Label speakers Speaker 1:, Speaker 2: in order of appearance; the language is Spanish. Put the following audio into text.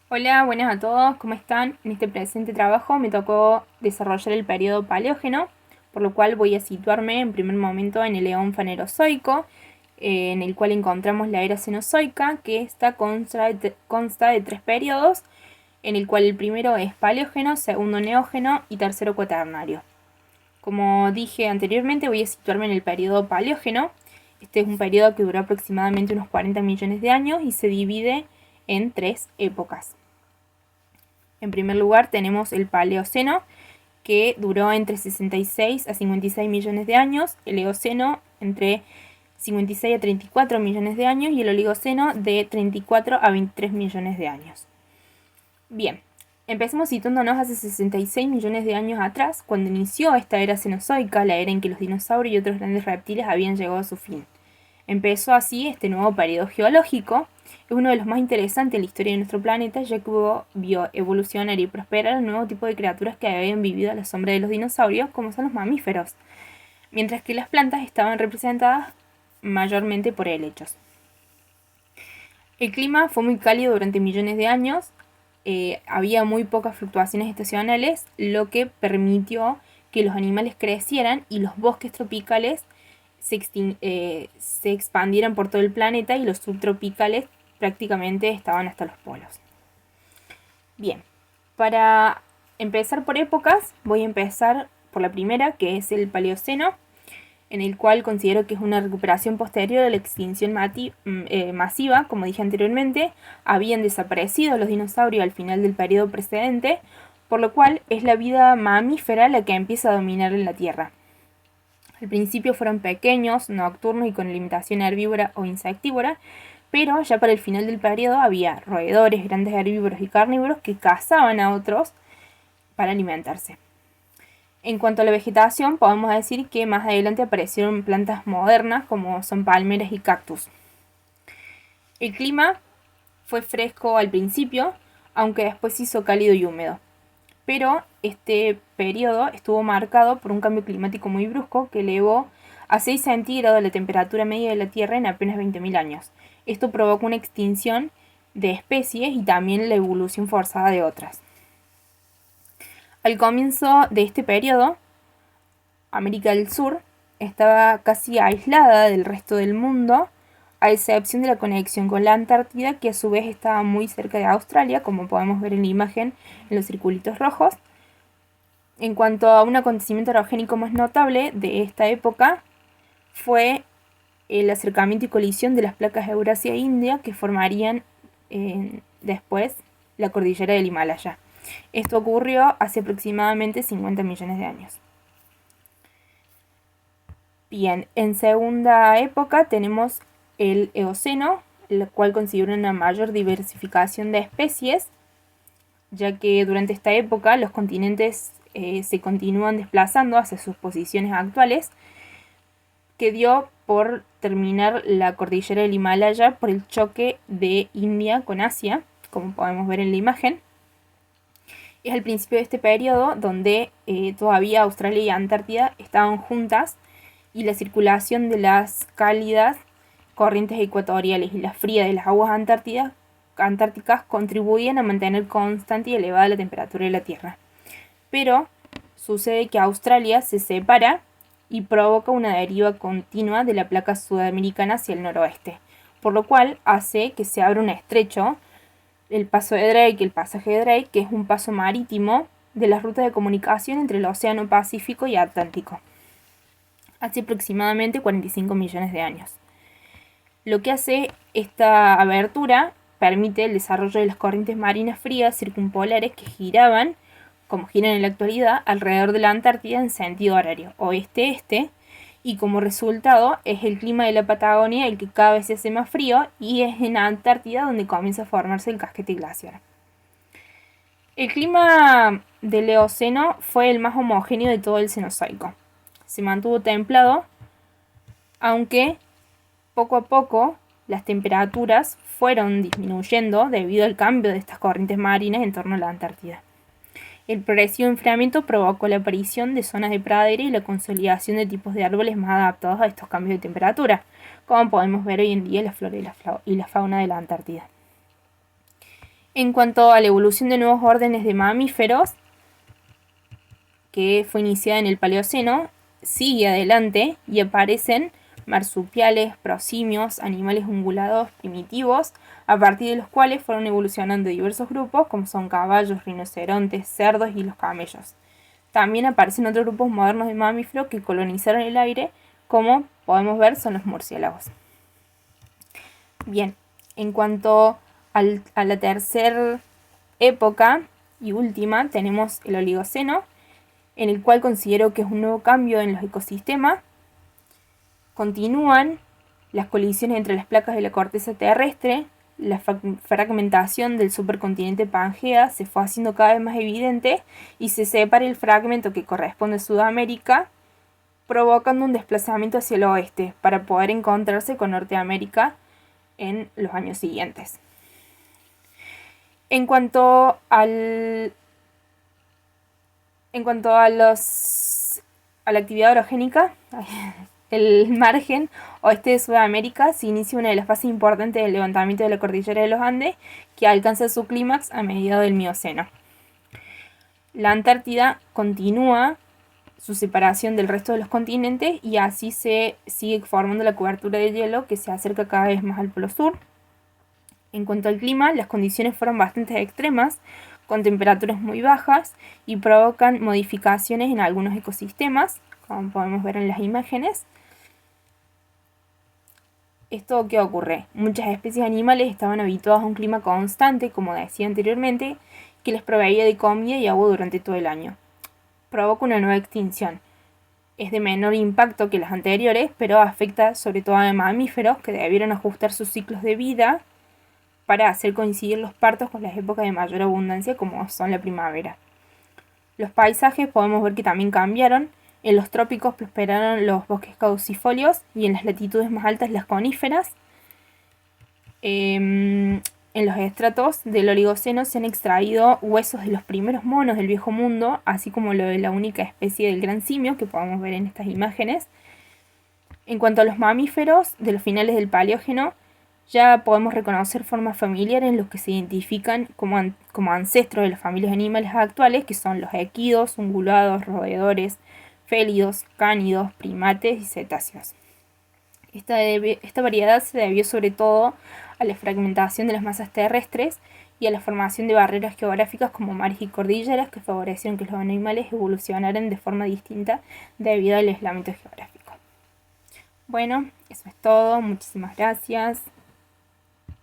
Speaker 1: Hola, buenas a todos, ¿cómo están? En este presente trabajo me tocó desarrollar el periodo paleógeno, por lo cual voy a situarme en primer momento en el Eón Fanerozoico, en el cual encontramos la era Cenozoica, que consta de tres periodos, en el cual el primero es Paleógeno, segundo Neógeno y tercero Cuaternario. Como dije anteriormente, voy a situarme en el periodo Paleógeno. Este es un periodo que duró aproximadamente unos 40 millones de años y se divide en tres épocas. En primer lugar tenemos el Paleoceno, que duró entre 66 a 56 millones de años, el Eoceno entre 56 a 34 millones de años y el Oligoceno de 34 a 23 millones de años. Bien, empecemos situándonos hace 66 millones de años atrás, cuando inició esta era cenozoica, la era en que los dinosaurios y otros grandes reptiles habían llegado a su fin. Empezó así este nuevo periodo geológico. Es uno de los más interesantes de la historia de nuestro planeta, ya que vio evolucionar y prosperar un nuevo tipo de criaturas que habían vivido a la sombra de los dinosaurios, como son los mamíferos, mientras que las plantas estaban representadas mayormente por helechos. El clima fue muy cálido durante millones de años, había muy pocas fluctuaciones estacionales, lo que permitió que los animales crecieran y los bosques tropicales se expandieran por todo el planeta y los subtropicales prácticamente estaban hasta los polos. Bien, para empezar por épocas, voy a empezar por la primera, que es el Paleoceno, en el cual considero que es una recuperación posterior a la extinción masiva, como dije anteriormente. Habían desaparecido los dinosaurios al final del periodo precedente, por lo cual es la vida mamífera la que empieza a dominar en la Tierra. Al principio fueron pequeños, nocturnos y con alimentación herbívora o insectívora, pero ya para el final del periodo había roedores, grandes herbívoros y carnívoros que cazaban a otros para alimentarse. En cuanto a la vegetación, podemos decir que más adelante aparecieron plantas modernas como son palmeras y cactus. El clima fue fresco al principio, aunque después se hizo cálido y húmedo. Pero este periodo estuvo marcado por un cambio climático muy brusco que elevó a 6 centígrados la temperatura media de la Tierra en apenas 20.000 años. Esto provocó una extinción de especies y también la evolución forzada de otras. Al comienzo de este periodo, América del Sur estaba casi aislada del resto del mundo, a excepción de la conexión con la Antártida, que a su vez estaba muy cerca de Australia, como podemos ver en la imagen en los circulitos rojos. En cuanto a un acontecimiento orogénico más notable de esta época, fue el acercamiento y colisión de las placas Eurasia e India que formarían después la cordillera del Himalaya. Esto ocurrió hace aproximadamente 50 millones de años. Bien, en segunda época tenemos el Eoceno, el cual considera una mayor diversificación de especies, ya que durante esta época los continentes se continúan desplazando hacia sus posiciones actuales, que dio por terminar la cordillera del Himalaya por el choque de India con Asia, como podemos ver en la imagen. Es al principio de este periodo donde todavía Australia y Antártida estaban juntas y la circulación de las cálidas corrientes ecuatoriales y la fría de las aguas antárticas contribuyen a mantener constante y elevada la temperatura de la Tierra. Pero sucede que Australia se separa y provoca una deriva continua de la placa sudamericana hacia el noroeste, por lo cual hace que se abra un estrecho, el paso de Drake, el pasaje de Drake, que es un paso marítimo de las rutas de comunicación entre el Océano Pacífico y Atlántico, hace aproximadamente 45 millones de años. Lo que hace esta abertura permite el desarrollo de las corrientes marinas frías circumpolares que giraban, como giran en la actualidad, alrededor de la Antártida en sentido horario, oeste-este, y como resultado es el clima de la Patagonia el que cada vez se hace más frío y es en la Antártida donde comienza a formarse el casquete glaciar. El clima del Eoceno fue el más homogéneo de todo el Cenozoico. Se mantuvo templado, aunque poco a poco las temperaturas fueron disminuyendo debido al cambio de estas corrientes marinas en torno a la Antártida. El progresivo enfriamiento provocó la aparición de zonas de pradera y la consolidación de tipos de árboles más adaptados a estos cambios de temperatura, como podemos ver hoy en día la flora y la fauna de la Antártida. En cuanto a la evolución de nuevos órdenes de mamíferos, que fue iniciada en el Paleoceno, sigue adelante y aparecen marsupiales, prosimios, animales ungulados primitivos, a partir de los cuales fueron evolucionando diversos grupos, como son caballos, rinocerontes, cerdos y los camellos. También aparecen otros grupos modernos de mamíferos que colonizaron el aire, como podemos ver son los murciélagos. Bien, en cuanto a la tercera época y última, tenemos el Oligoceno, en el cual considero que es un nuevo cambio en los ecosistemas. Continúan las colisiones entre las placas de la corteza terrestre, la fragmentación del supercontinente Pangea se fue haciendo cada vez más evidente y se separa el fragmento que corresponde a Sudamérica, provocando un desplazamiento hacia el oeste para poder encontrarse con Norteamérica en los años siguientes. En cuanto a la actividad orogénica, el margen oeste de Sudamérica se inicia una de las fases importantes del levantamiento de la cordillera de los Andes, que alcanza su clímax a mediados del Mioceno. La Antártida continúa su separación del resto de los continentes y así se sigue formando la cobertura de hielo que se acerca cada vez más al Polo Sur. En cuanto al clima, las condiciones fueron bastante extremas, con temperaturas muy bajas y provocan modificaciones en algunos ecosistemas, como podemos ver en las imágenes. ¿Esto qué ocurre? Muchas especies animales estaban habituadas a un clima constante, como decía anteriormente, que les proveía de comida y agua durante todo el año. Provoca una nueva extinción. Es de menor impacto que las anteriores, pero afecta sobre todo a mamíferos que debieron ajustar sus ciclos de vida para hacer coincidir los partos con las épocas de mayor abundancia, como son la primavera. Los paisajes podemos ver que también cambiaron. En los trópicos prosperaron los bosques caducifolios y en las latitudes más altas las coníferas. En los estratos del Oligoceno se han extraído huesos de los primeros monos del Viejo Mundo, así como lo de la única especie del gran simio que podemos ver en estas imágenes. En cuanto a los mamíferos de los finales del Paleógeno, ya podemos reconocer formas familiares en los que se identifican como ancestros de las familias animales actuales, que son los equidos, ungulados, roedores, félidos, cánidos, primates y cetáceos. Esta variedad se debió sobre todo a la fragmentación de las masas terrestres y a la formación de barreras geográficas como mares y cordilleras que favorecieron que los animales evolucionaran de forma distinta debido al aislamiento geográfico. Bueno, eso es todo. Muchísimas gracias.